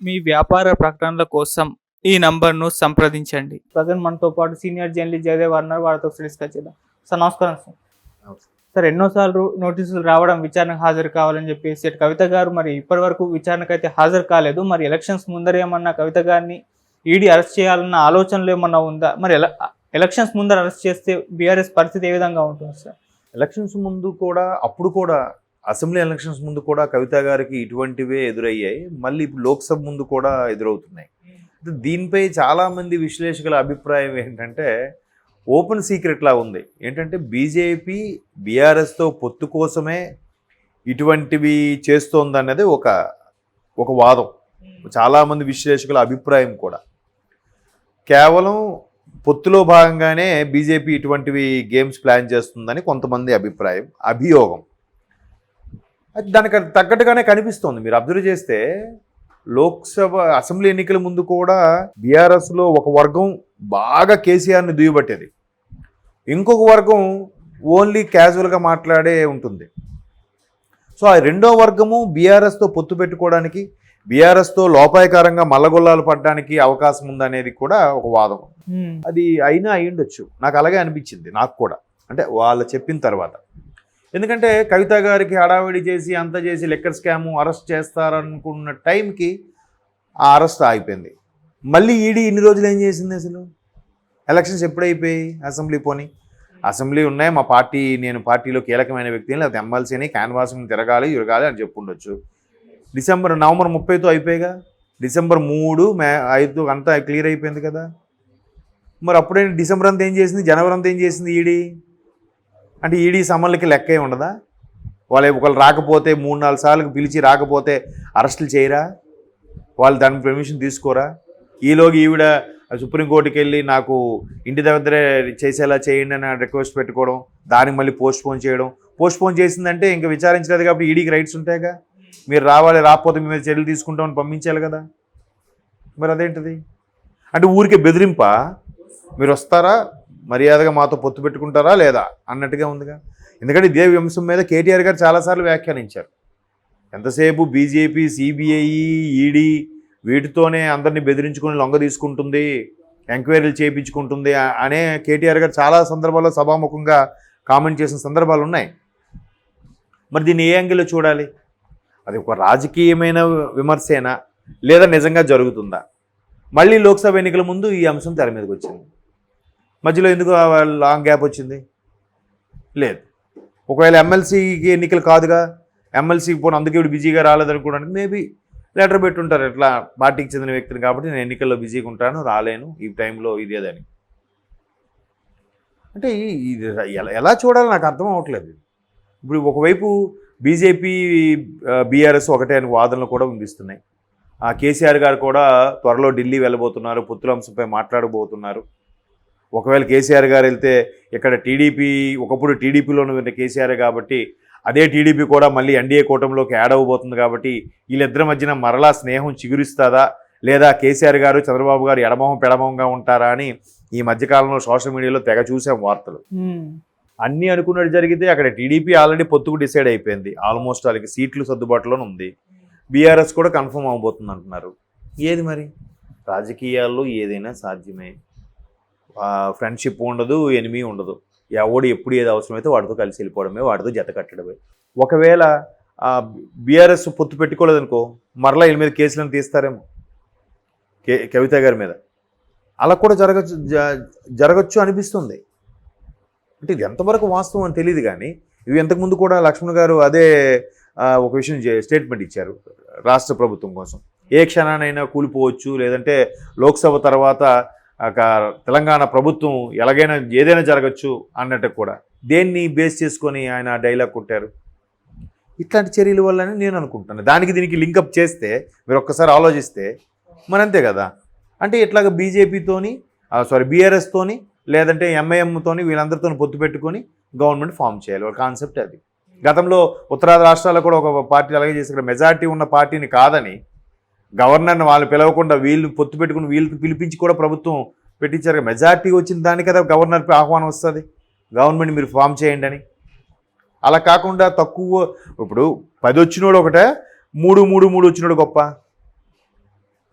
మీ వ్యాపార ప్రకటనల కోసం ఈ నంబర్ను సంప్రదించండి. ప్రజెంట్ మనతో పాటు సీనియర్ జర్నలిస్ట్ జయదేవ్ అన్నారు. వారితో డిస్కస్ చేద్దాం. సార్ నమస్కారం సార్. సార్ ఎన్నోసార్లు నోటీసులు రావడం విచారణకు హాజరు కావాలని చెప్పేసి కవిత గారు మరి ఇప్పటివరకు విచారణకైతే హాజరు కాలేదు. మరి ఎలక్షన్స్ ముందర ఏమన్నా కవిత గారిని ఈడీ అరెస్ట్ చేయాలన్న ఆలోచనలు ఏమన్నా ఉందా? మరి ఎలక్షన్స్ ముందర అరెస్ట్ చేస్తే బీఆర్ఎస్ పరిస్థితి ఏ విధంగా ఉంటుంది సార్? ఎలక్షన్స్ ముందు కూడా అప్పుడు కూడా అసెంబ్లీ ఎలక్షన్స్ ముందు కూడా కవిత గారికి ఇటువంటివే ఎదురయ్యాయి. మళ్ళీ ఇప్పుడు లోక్సభ ముందు కూడా ఎదురవుతున్నాయి. దీనిపై చాలామంది విశ్లేషకుల అభిప్రాయం ఏంటంటే ఓపెన్ సీక్రెట్ లా ఉంది. ఏంటంటే బీజేపీ బీఆర్ఎస్తో పొత్తు కోసమే ఇటువంటివి చేస్తోందన్నది ఒక వాదం. చాలామంది విశ్లేషకుల అభిప్రాయం కూడా. కేవలం పొత్తులో భాగంగానే బీజేపీ ఇటువంటివి గేమ్స్ ప్లాన్ చేస్తుందని కొంతమంది అభిప్రాయం, అభియోగం. అది దానికి తగ్గట్టుగానే కనిపిస్తోంది. మీరు అబ్జర్వ్ చేస్తే లోక్సభ అసెంబ్లీ ఎన్నికల ముందు కూడా బీఆర్ఎస్లో ఒక వర్గం బాగా కేసీఆర్ని దుయ్యబట్టేది, ఇంకొక వర్గం ఓన్లీ క్యాజువల్గా మాట్లాడే ఉంటుంది. సో ఆ రెండో వర్గము బీఆర్ఎస్తో పొత్తు పెట్టుకోవడానికి, బీఆర్ఎస్తో లోపాయకారంగా మల్లగొల్లాలు పడడానికి అవకాశం ఉందనేది కూడా ఒక వాదం. అది అయినా అయ్యుండొచ్చు, నాకు అలాగే అనిపించింది. నాకు కూడా, అంటే వాళ్ళు చెప్పిన తర్వాత. ఎందుకంటే కవిత గారికి హడావిడి చేసి అంత చేసి లెక్కర్ స్కాము అరెస్ట్ చేస్తారనుకున్న టైంకి ఆ అరెస్ట్ ఆగిపోయింది. మళ్ళీ ఈడీ ఇన్ని రోజులు ఏం చేసింది? అసలు ఎలక్షన్స్ ఎప్పుడైపోయాయి? అసెంబ్లీ పోని అసెంబ్లీ ఉన్నాయి, మా పార్టీ, నేను పార్టీలో కీలకమైన వ్యక్తిని, లేకపోతే ఎమ్మెల్సీని క్యాన్వాసింగ్ తిరగాలి అని చెప్పుండొచ్చు. నవంబర్ 30తో అయిపోయాయిగా. డిసెంబర్ 3, మే 5 అంతా క్లియర్ అయిపోయింది కదా. మరి అప్పుడే డిసెంబర్ అంతా ఏం చేసింది? జనవరి అంతా ఏం చేసింది ఈడీ? అంటే ఈడీ సమన్లకి లెక్కే ఉండదా? ఒకళ్ళు రాకపోతే 3-4 సార్లు పిలిచి రాకపోతే అరెస్టులు చేయరా? వాళ్ళు దానికి పర్మిషన్ తీసుకోరా? ఈలోగా ఈవిడ సుప్రీంకోర్టుకి వెళ్ళి నాకు ఇంటి దగ్గరే చేసేలా చేయండి అని రిక్వెస్ట్ పెట్టుకోవడం, దానికి మళ్ళీ పోస్ట్పోన్ చేసిందంటే ఇంకా విచారించలేదు కాబట్టి ఈడీకి రైట్స్ ఉంటాయిగా. మీరు రావాలి, రాకపోతే మీ మీద చర్యలు తీసుకుంటామని పంపించాలి కదా. మరి అదేంటిది? అంటే ఊరికే బెదిరింపా? మీరు వస్తారా, మర్యాదగా మాతో పొత్తు పెట్టుకుంటారా లేదా అన్నట్టుగా ఉందిగా. ఎందుకంటే ఇదే అంశం మీద కేటీఆర్ గారు చాలాసార్లు వ్యాఖ్యానించారు. ఎంతసేపు బీజేపీ, సిబిఐ, ఈడీ వీటితోనే అందరినీ బెదిరించుకుని లొంగ తీసుకుంటుంది, ఎంక్వైరీలు చేయించుకుంటుంది అనే కేటీఆర్ గారు చాలా సందర్భాల్లో సభాముఖంగా కామెంట్ చేసిన సందర్భాలు ఉన్నాయి. మరి దీన్ని ఏ యాంగిల్లో చూడాలి? అది ఒక రాజకీయమైన విమర్శేనా, లేదా నిజంగా జరుగుతుందా? మళ్ళీ లోక్సభ ఎన్నికల ముందు ఈ అంశం తెర మీదకి వచ్చింది. మధ్యలో ఎందుకు లాంగ్ గ్యాప్ వచ్చింది? లేదు. ఒకవేళ ఎమ్మెల్సీకి ఎన్నికలు కాదుగా, ఎమ్మెల్సీకి పోను అందుకే ఇప్పుడు బిజీగా రాలేదనుకోవడానికి మేబీ లెటర్ పెట్టుంటారు. ఎట్లా పార్టీకి చెందిన వ్యక్తిని కాబట్టి నేను ఎన్నికల్లో బిజీగా ఉంటాను, రాలేను ఈ టైంలో, ఇదేదని. అంటే ఇది ఎలా చూడాలో నాకు అర్థం అవ్వట్లేదు. ఇప్పుడు ఒకవైపు బీజేపీ బీఆర్ఎస్ ఒకటే అని వాదనలు కూడా వినిపిస్తున్నాయి. కేసీఆర్ గారు కూడా త్వరలో ఢిల్లీ వెళ్ళబోతున్నారు, పొత్తుల అంశంపై మాట్లాడబోతున్నారు. ఒకవేళ కేసీఆర్ గారు వెళ్తే ఇక్కడ టీడీపీ, ఒకప్పుడు టీడీపీలోనే ఉన్న కేసీఆర్ కాబట్టి అదే టీడీపీ కూడా మళ్ళీ ఎన్డీఏ కూటమిలోకి యాడ్ అవ్వబోతుంది కాబట్టి వీళ్ళిద్దరి మధ్యన మరలా స్నేహం చిగురిస్తుందా, లేదా కేసీఆర్ గారు చంద్రబాబు గారు ఎడమొహం పెడమొహంగా ఉంటారా అని ఈ మధ్యకాలంలో సోషల్ మీడియాలో తెగ చూసాం వార్తలు. అన్నీ అనుకున్నట్టు జరిగితే అక్కడ టీడీపీ ఆల్రెడీ పొత్తుకు డిసైడ్ అయిపోయింది, ఆల్మోస్ట్ వాళ్ళకి సీట్లు సర్దుబాటులోనే ఉంది. బీఆర్ఎస్ కూడా కన్ఫర్మ్ అవబోతుంది అంటున్నారు. ఏది మరి? రాజకీయాల్లో ఏదైనా సాధ్యమే. ఫ్రెండ్షిప్ ఉండదు, ఎనిమీ ఉండదు. ఎవడు ఎప్పుడు ఏది అవసరమైతే వాడితో కలిసి వెళ్ళిపోవడమే, వాడితో జత కట్టడమే. ఒకవేళ బీఆర్ఎస్ పొత్తు పెట్టుకోలేదనుకో, మరలా వీళ్ళ మీద కేసులను తీస్తారేమో, కవిత గారి మీద. అలా కూడా జరగచ్చు అనిపిస్తుంది. అంటే ఇది ఎంతవరకు వాస్తవం అని తెలియదు. కానీ ఇవి ఇంతకుముందు కూడా లక్ష్మణ్ గారు అదే ఒక విషయం స్టేట్మెంట్ ఇచ్చారు రాష్ట్ర ప్రభుత్వం కోసం. ఏ క్షణానైనా కూలిపోవచ్చు, లేదంటే లోక్సభ తర్వాత తెలంగాణ ప్రభుత్వం ఎలాగైనా ఏదైనా జరగచ్చు అన్నట్టు కూడా. దేన్ని బేస్ చేసుకొని ఆయన డైలాగ్ కొట్టారు? ఇట్లాంటి చర్యల వల్లనే నేను అనుకుంటున్నాను. దానికి దీనికి లింకప్ చేస్తే మీరు ఒక్కసారి ఆలోచిస్తే మనంతే కదా. అంటే ఇట్లాగ బీఆర్ఎస్తోని లేదంటే ఎంఐఎంతోని వీళ్ళందరితో పొత్తు పెట్టుకొని గవర్నమెంట్ ఫామ్ చేయాలి. వాళ్ళ కాన్సెప్ట్ అది. గతంలో ఉత్తరాది రాష్ట్రాల్లో కూడా ఒక పార్టీ అలాగే చేసి ఇక్కడ మెజార్టీ ఉన్న పార్టీని కాదని గవర్నర్ని వాళ్ళు పిలవకుండా వీళ్ళు పొత్తు పెట్టుకుని వీళ్ళకి పిలిపించి కూడా ప్రభుత్వం పెట్టించారు. మెజార్టీ వచ్చిన దాని కదా గవర్నర్కి ఆహ్వానం వస్తుంది, గవర్నమెంట్ మీరు ఫామ్ చేయండి అని. అలా కాకుండా తక్కువ, ఇప్పుడు 10 వచ్చినోడు ఒకటే, 3 వచ్చినోడు గొప్ప.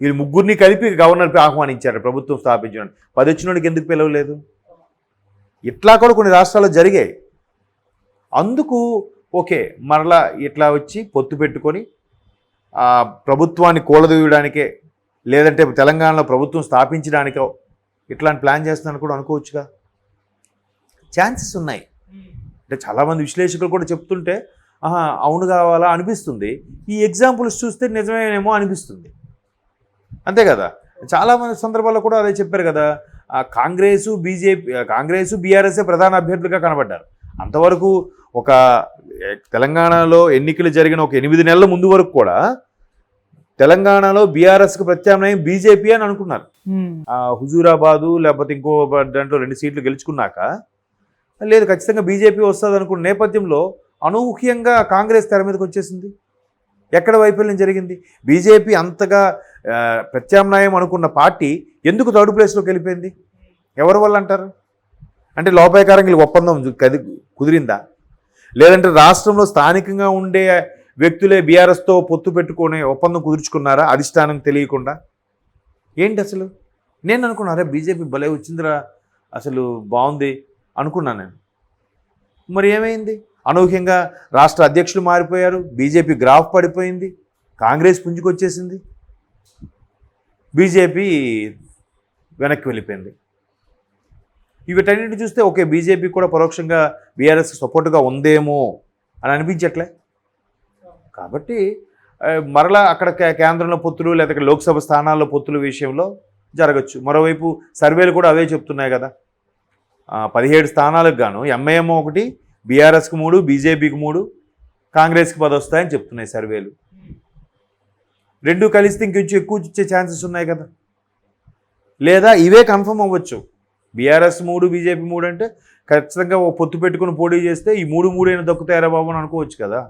వీళ్ళు ముగ్గురిని కలిపి గవర్నర్కి ఆహ్వానించారు ప్రభుత్వం స్థాపించడానికి. 10 వచ్చినోడికి ఎందుకు పిలవలేదు? ఇట్లా కూడా కొన్ని రాష్ట్రాల్లో జరిగాయి. అందుకు ఓకే మరలా ఇట్లా వచ్చి పొత్తు పెట్టుకొని ప్రభుత్వాన్ని కూలదూయడానికే లేదంటే తెలంగాణలో ప్రభుత్వం స్థాపించడానికో ఇట్లాంటి ప్లాన్ చేస్తున్నాను కూడా అనుకోవచ్చుగా. ఛాన్సెస్ ఉన్నాయి. అంటే చాలామంది విశ్లేషకులు కూడా చెప్తుంటే అవును కావాలా అనిపిస్తుంది. ఈ ఎగ్జాంపుల్స్ చూస్తే నిజమేనేమో అనిపిస్తుంది. అంతే కదా. చాలామంది సందర్భాల్లో కూడా అదే చెప్పారు కదా. కాంగ్రెసు బీఆర్ఎస్ఏ ప్రధాన అభ్యర్థులుగా కనబడ్డారు. అంతవరకు ఒక తెలంగాణలో ఎన్నికలు జరిగిన ఒక 8 నెలల ముందు వరకు కూడా తెలంగాణలో బీఆర్ఎస్కి ప్రత్యామ్నాయం బీజేపీ అని అనుకున్నారు. హుజూరాబాదు లేకపోతే ఇంకో దాంట్లో 2 సీట్లు గెలుచుకున్నాక లేదు ఖచ్చితంగా బీజేపీ వస్తుంది అనుకున్న నేపథ్యంలో అనూహ్యంగా కాంగ్రెస్ తెర మీదకి వచ్చేసింది. ఎక్కడ వైఫల్యం జరిగింది? బీజేపీ అంతగా ప్రత్యామ్నాయం అనుకున్న పార్టీ ఎందుకు థర్డ్ ప్లేస్లోకి వెళ్ళిపోయింది? ఎవరి వల్ల అంటారు? అంటే లోపాయకారంగా ఒప్పందం కుదిరిందా? లేదంటే రాష్ట్రంలో స్థానికంగా ఉండే వ్యక్తులే బీఆర్ఎస్తో పొత్తు పెట్టుకునే ఒప్పందం కుదుర్చుకున్నారా అధిష్టానం తెలియకుండా? ఏంటి అసలు? నేను అనుకున్నారా బీజేపీ భలే వచ్చిందిరా, అసలు బాగుంది అనుకున్నాను నేను. మరి ఏమైంది? అనూహ్యంగా రాష్ట్ర అధ్యక్షులు మారిపోయారు, బీజేపీ గ్రాఫ్ పడిపోయింది, కాంగ్రెస్ పుంజుకొచ్చేసింది, బీజేపీ వెనక్కి వెళ్ళిపోయింది. వీటన్నిటిని చూస్తే ఓకే బీజేపీ కూడా పరోక్షంగా బీఆర్ఎస్ సపోర్టుగా ఉందేమో అని అనిపించట్లే. కాబట్టి మరలా అక్కడ కేంద్రంలో పొత్తులు లేదా లోక్సభ స్థానాల్లో పొత్తుల విషయంలో జరగచ్చు. మరోవైపు సర్వేలు కూడా అవే చెప్తున్నాయి కదా. 17 స్థానాలకు గాను ఎంఐఎం 1, బీఆర్ఎస్కి 3, బీజేపీకి 3, కాంగ్రెస్కి 10 వస్తాయని చెప్తున్నాయి సర్వేలు. 2 కలిస్తే ఇంకొంచెం ఎక్కువ ఇచ్చే ఛాన్సెస్ ఉన్నాయి కదా. లేదా ఇవే కన్ఫర్మ్ అవ్వచ్చు. బీఆర్ఎస్ 3, బీజేపీ 3 అంటే ఖచ్చితంగా ఓ పొత్తు పెట్టుకుని పోటీ చేస్తే ఈ 3 అయినా దక్కుతాయరా బాబు అని అనుకోవచ్చు కదా.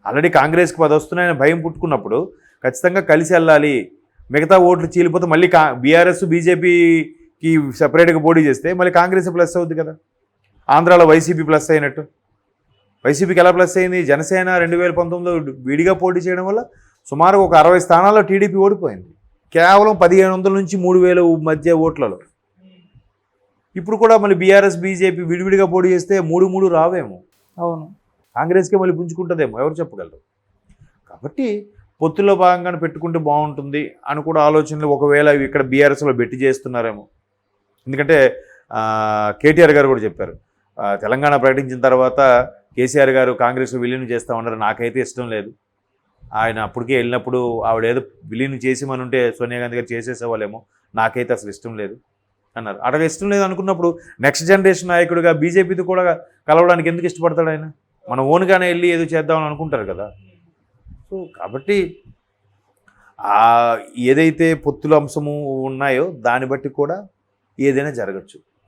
ఆల్రెడీ కాంగ్రెస్కి 10 వస్తున్నాయని భయం పుట్టుకున్నప్పుడు ఖచ్చితంగా కలిసి వెళ్ళాలి. మిగతా ఓట్లు చీలిపోతే మళ్ళీ బీఆర్ఎస్ బీజేపీకి సపరేట్గా పోటీ చేస్తే మళ్ళీ కాంగ్రెస్ ప్లస్ అవుద్ది కదా. ఆంధ్రాలో వైసీపీ ప్లస్ అయినట్టు. వైసీపీకి ఎలా ప్లస్ అయింది? జనసేన 2019లో విడిగా పోటీ చేయడం వల్ల సుమారు ఒక 60 స్థానాల్లో టీడీపీ ఓడిపోయింది. కేవలం 1500 నుంచి 3000 మధ్య ఓట్లలో. ఇప్పుడు కూడా మళ్ళీ బీఆర్ఎస్ బీజేపీ విడివిడిగా పోటీ చేస్తే 3 రావేమో. అవును, కాంగ్రెస్కే మళ్ళీ పుంజుకుంటుందేమో, ఎవరు చెప్పగలరు. కాబట్టి పొత్తుల్లో భాగంగానే పెట్టుకుంటే బాగుంటుంది అని కూడా ఆలోచనలు ఒకవేళ ఇక్కడ బీఆర్ఎస్లో బెట్టి చేస్తున్నారేమో. ఎందుకంటే కేటీఆర్ గారు కూడా చెప్పారు, తెలంగాణ ప్రకటించిన తర్వాత కేసీఆర్ గారు కాంగ్రెస్లో విలీనం చేస్తామన్నారు. నాకైతే ఇష్టం లేదు. ఆయన అప్పటికే వెళ్ళినప్పుడు ఆవిడేదో విలీనం చేసి ఉంటే సోనియా గాంధీ గారు చేసేసేవాళ్ళేమో, నాకైతే అసలు ఇష్టం లేదు అన్నారు. అడగ ఇష్టం లేదు అనుకున్నప్పుడు నెక్స్ట్ జనరేషన్ నాయకుడిగా బీజేపీతో కూడా కలవడానికి ఎందుకు ఇష్టపడతాడు ఆయన? మన ఓన్గానే వెళ్ళి ఏదో చేద్దామని అనుకుంటారు కదా. సో కాబట్టి ఏదైతే పొత్తుల అంశము ఉన్నాయో దాన్ని బట్టి కూడా ఏదైనా జరగచ్చు.